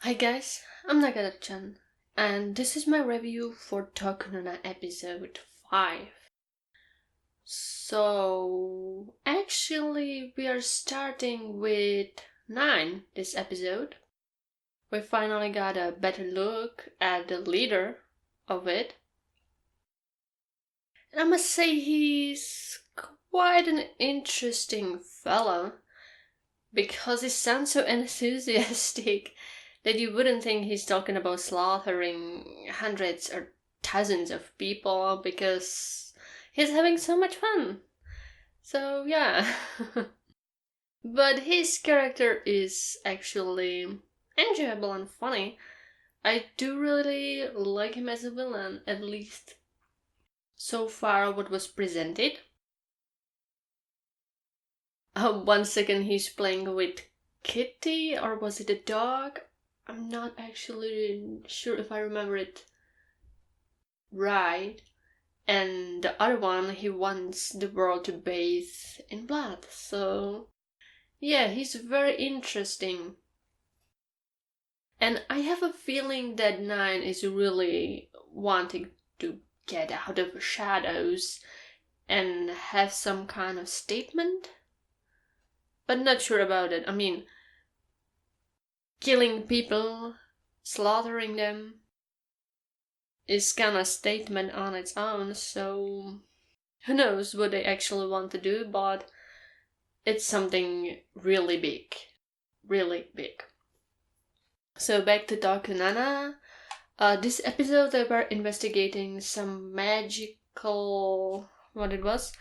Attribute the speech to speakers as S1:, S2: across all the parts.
S1: Hi guys, I'm Nagadir-chan, and this is my review for Tokunana episode 5. So, actually, we are starting with 9 this episode. We finally got a better look at the leader of it. And I must say, he's quite an interesting fella because he sounds so enthusiastic that you wouldn't think he's talking about slaughtering hundreds or thousands of people because he's having so much fun. So, yeah. But his character is actually enjoyable and funny. I do really like him as a villain, at least so far what was presented. 1 second he's playing with Kitty, or was it a dog? I'm not actually sure if I remember it right. And the other one, he wants the world to bathe in blood. So, yeah, he's very interesting. And I have a feeling that Nine is really wanting to get out of the shadows and have some kind of statement. But not sure about it. I mean, killing people, slaughtering them, is kind of statement on its own, so who knows what they actually want to do, but it's something really big. Really big. So back to Tokunana. This episode they were investigating some magical... what it was?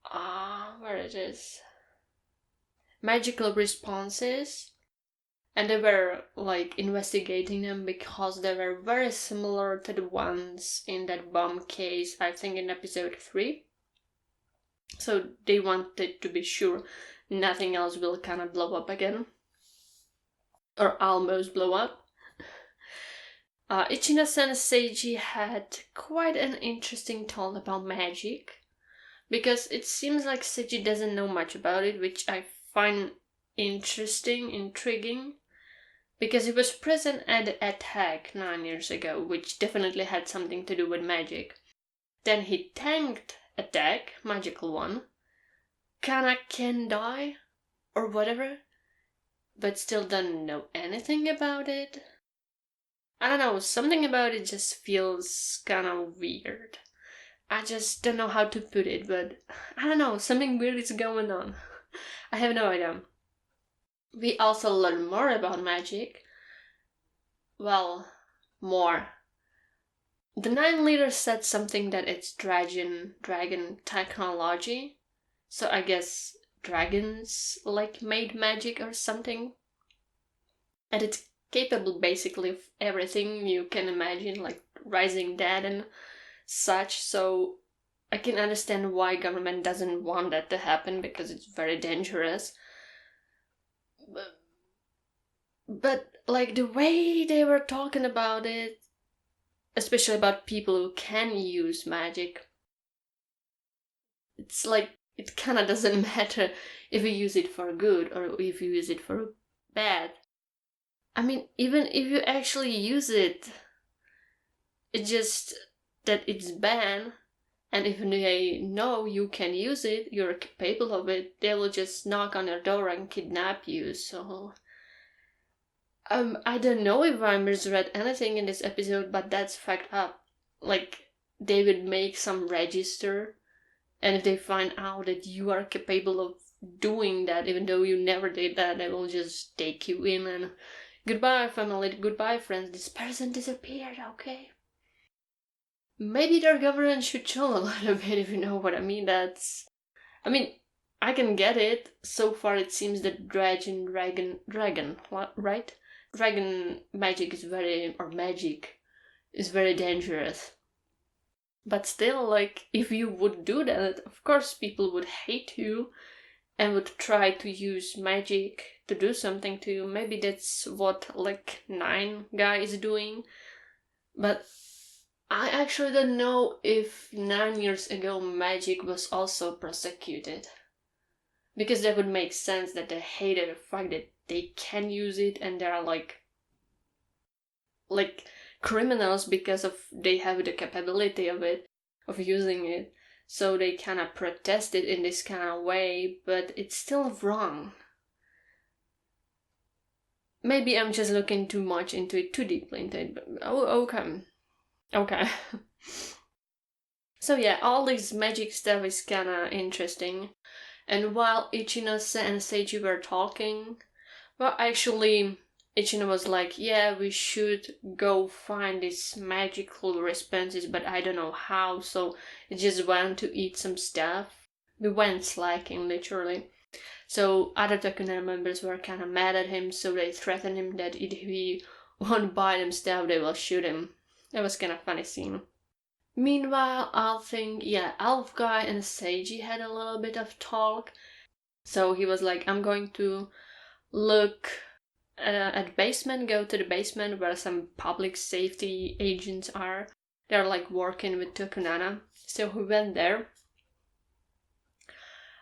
S1: Where it is? Magical responses. And they were like investigating them because they were very similar to the ones in that bomb case, I think in episode 3. So they wanted to be sure nothing else will kind of blow up again. Or almost blow up. Ichino-san Seiji had quite an interesting thought about magic. Because it seems like Seiji doesn't know much about it, which I find intriguing. Because he was present at the attack 9 years ago, which definitely had something to do with magic. Then he tanked attack, magical one. Kana can die, or whatever, but still don't know anything about it. I don't know, something about it just feels kinda weird. I just don't know how to put it, but I don't know, something weird is going on. I have no idea. We also learn more about magic. Well, more. The 9 leader said something that it's dragon technology. So I guess dragons like made magic or something. And it's capable basically of everything you can imagine, like rising dead and such. So I can understand why government doesn't want that to happen because it's very dangerous. But like the way they were talking about it, especially about people who can use magic, it's like it kind of doesn't matter if you use it for good or if you use it for bad. I mean, even if you actually use it, it's just that it's banned, and if they know you can use it, you're capable of it, they will just knock on your door and kidnap you, so... I don't know if I misread anything in this episode, but that's fucked up. Like, they would make some register, and if they find out that you are capable of doing that, even though you never did that, they will just take you in and goodbye family, goodbye friends, this person disappeared, okay? Maybe their government should chill a little bit, if you know what I mean. I mean, I can get it. So far it seems that dragon, right? Dragon magic is very dangerous. But still, like, if you would do that, of course people would hate you and would try to use magic to do something to you. Maybe that's what, like, 9 guy is doing. But I actually don't know if 9 years ago magic was also prosecuted. Because that would make sense that they hated the fact that they can use it and they're like like criminals because of they have the capability of using it. So they kind of protest it in this kind of way, but it's still wrong. Maybe I'm just looking too much into it, too deeply into it, but okay. So yeah, all this magic stuff is kinda interesting. And while Ichinose and Seiji were talking, well, actually, Ichino was like, yeah, we should go find these magical responses, but I don't know how, so I just went to eat some stuff. We went slacking, literally. So other Tokunana members were kind of mad at him, so they threatened him that if he won't buy them stuff, they will shoot him. That was kind of funny scene. Meanwhile, Elf Guy and Seiji had a little bit of talk. So he was like, I'm going to look at the basement, go to the basement where some public safety agents are. They're like working with Tokunana. So he went there.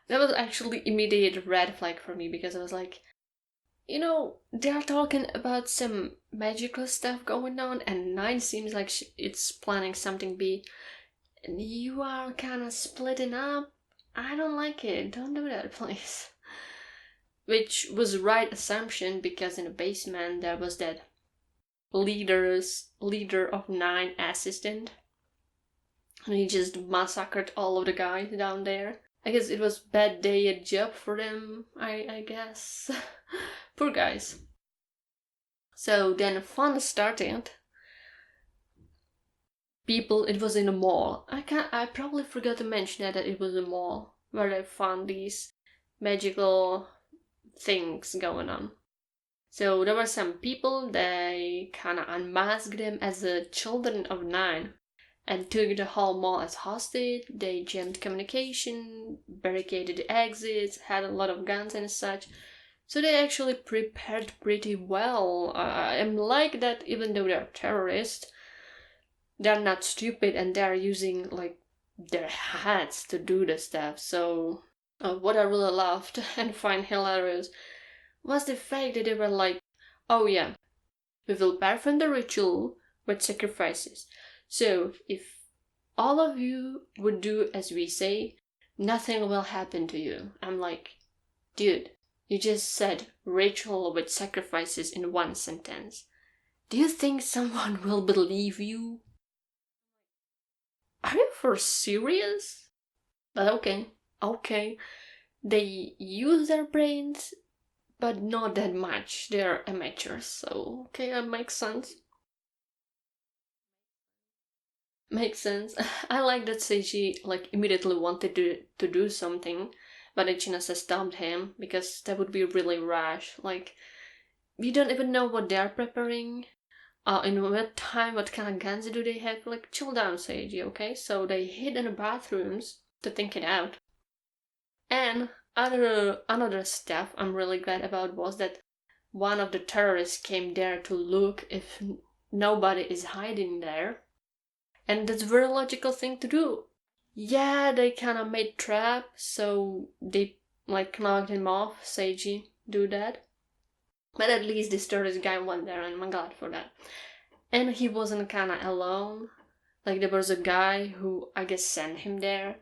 S1: That was actually immediate red flag for me because I was like, they're talking about some magical stuff going on, and Nine seems like it's planning something big, and you are kind of splitting up. I don't like it. Don't do that, please. Which was the right assumption because in the basement there was that leader of 9 assistant, and he just massacred all of the guys down there. I guess it was bad day at job for them, I guess. Poor guys. So then fun started. It was in a mall. I probably forgot to mention that it was a mall where I found these magical things going on. So there were some people, they kinda unmasked them as the children of 9 and took the whole mall as hostage. They jammed communication, barricaded the exits, had a lot of guns and such. So they actually prepared pretty well. I'm like that even though they're terrorists, they're not stupid and they're using like their heads to do the stuff. So what I really loved and find hilarious was the fact that they were like, oh yeah, we will perform the ritual with sacrifices. So if all of you would do as we say, nothing will happen to you. I'm like, dude, you just said ritual with sacrifices in one sentence. Do you think someone will believe you? Are you for serious? But okay. They use their brains, but not that much. They're amateurs, so okay, that makes sense. Makes sense. I like that Seiji like immediately wanted to do something, but Ichinose stopped him because that would be really rash. Like, you don't even know what they're preparing. In what time, what kind of guns do they have? Like, chill down, Seiji, okay? So they hid in the bathrooms to think it out. And another stuff I'm really glad about was that one of the terrorists came there to look if nobody is hiding there. And that's a very logical thing to do. Yeah, they kind of made trap, so they like knocked him off. Seiji do that. But at least this terrorist guy went there, and I'm glad for that. And he wasn't kind of alone. Like, there was a guy who I guess sent him there,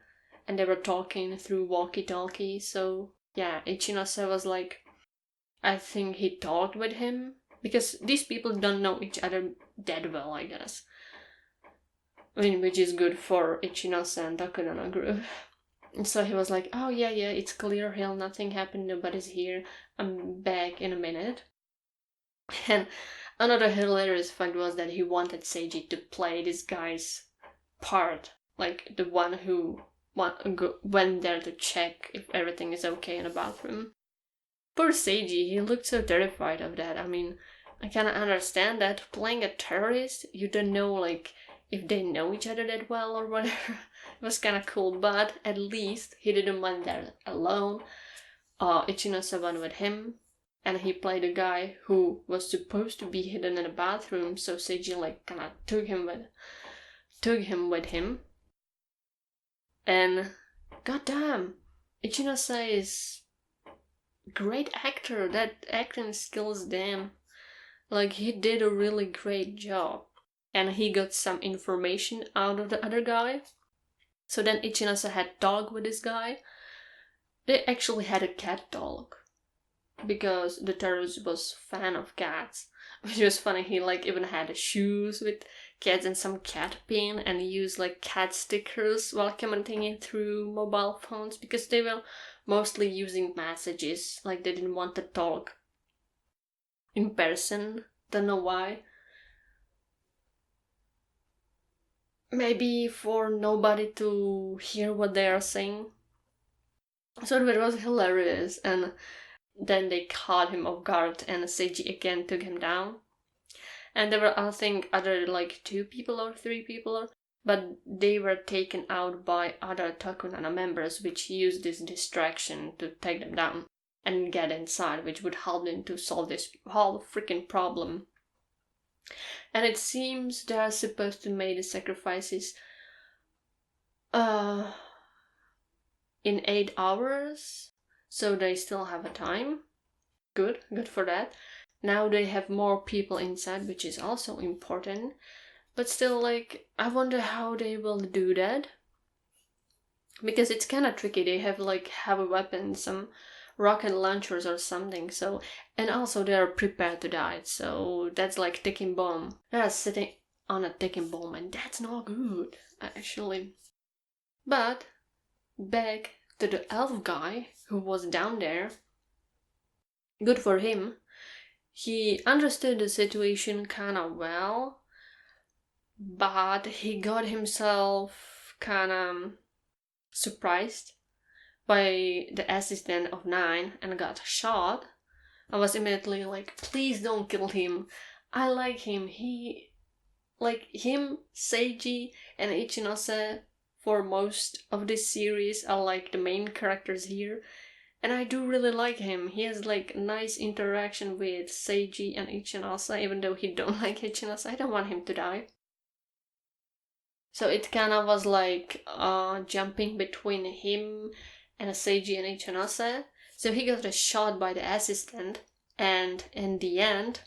S1: and they were talking through walkie-talkie. So yeah, Ichinose was like, I think he talked with him because these people don't know each other that well, I guess. I mean, which is good for Ichinose and Tokunana group. And so he was like, oh yeah, it's clear hill, nothing happened, nobody's here, I'm back in a minute. And another hilarious fact was that he wanted Seiji to play this guy's part, like the one who went there to check if everything is okay in the bathroom. Poor Seiji, he looked so terrified of that. I mean, I kinda understand that playing a terrorist, you don't know like if they know each other that well or whatever. It was kinda cool, but at least he didn't went there alone. Ichinose went with him, and he played a guy who was supposed to be hidden in the bathroom, so Seiji like kinda took him with him. And goddamn, Ichinose is great actor. That acting skills, damn. Like, he did a really great job. And he got some information out of the other guy. So then Ichinasa had talk with this guy. They actually had a cat talk. Because the terrorist was fan of cats. Which was funny, he like even had shoes with cats and some cat pin, and used like cat stickers while commenting it through mobile phones, because they were mostly using messages, like they didn't want to talk in person. Don't know why. Maybe for nobody to hear what they are saying. So it was hilarious, and then they caught him off guard, and Seiji again took him down. And there were, I think, other like 2 people or 3 people, but they were taken out by other Tokunana members, which used this distraction to take them down and get inside, which would help them to solve this whole freaking problem. And it seems they're supposed to make the sacrifices in 8 hours, so they still have a time. Good for that. Now they have more people inside, which is also important. But still, like, I wonder how they will do that. Because it's kind of tricky. They have, like, heavy weapons, some rocket launchers or something. So, and also they are prepared to die. So that's like ticking bomb. They're sitting on a ticking bomb, and that's not good, actually. But back to the elf guy who was down there. Good for him. He understood the situation kind of well, but he got himself kind of surprised by the assistant of 9 and got shot. I was immediately like, please don't kill him. I like him. Seiji, and Ichinose for most of this series are like the main characters here. And I do really like him. He has like nice interaction with Seiji and Ichinose, even though he don't like Ichinose. I don't want him to die. So it kind of was like jumping between him and Seiji and Ichinose. So he got shot by the assistant, and in the end,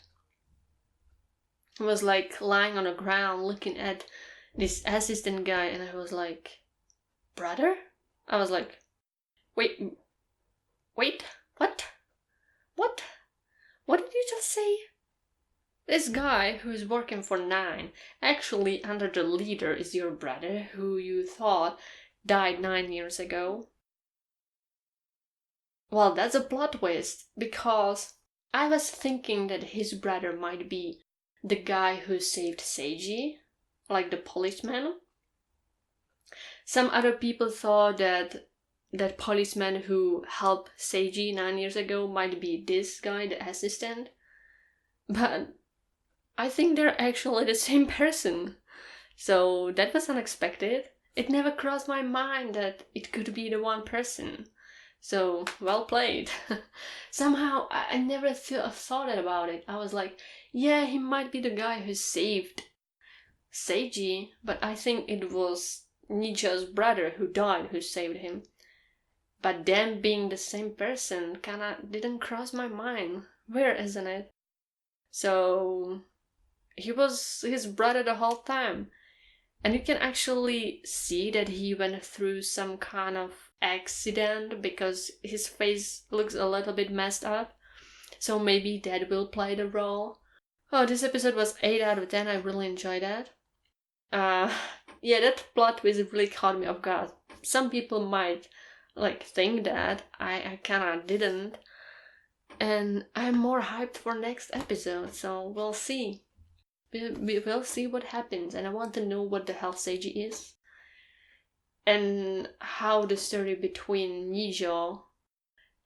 S1: he was like lying on the ground looking at this assistant guy, and I was like, brother? I was like, wait, what? What did you just say? This guy who's working for 9, actually under the leader, is your brother who you thought died 9 years ago. Well, that's a plot twist, because I was thinking that his brother might be the guy who saved Seiji, like the policeman. Some other people thought that that policeman who helped Seiji 9 years ago might be this guy, the assistant. But I think they're actually the same person. So that was unexpected. It never crossed my mind that it could be the one person. So, well played. Somehow, I never thought about it. I was like, yeah, he might be the guy who saved Seiji, but I think it was Nijo's brother who died who saved him. But them being the same person kinda didn't cross my mind. Weird, isn't it? So, he was his brother the whole time. And you can actually see that he went through some kind of accident because his face looks a little bit messed up. So maybe that will play the role. Oh, this episode was 8 out of 10. I really enjoyed that. Yeah, that plot twist really caught me off guard. Some people might like think that. I kinda didn't. And I'm more hyped for next episode, so we'll see. We will see what happens, and I want to know what the hell Seiji is. And how the story between Nijo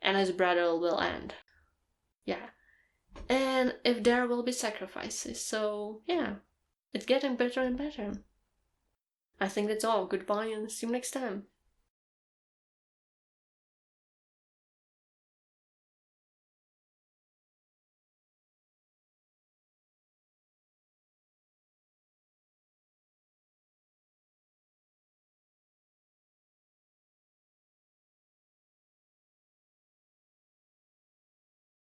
S1: and his brother will end. Yeah. And if there will be sacrifices, so yeah. It's getting better and better. I think that's all. Goodbye and see you next time.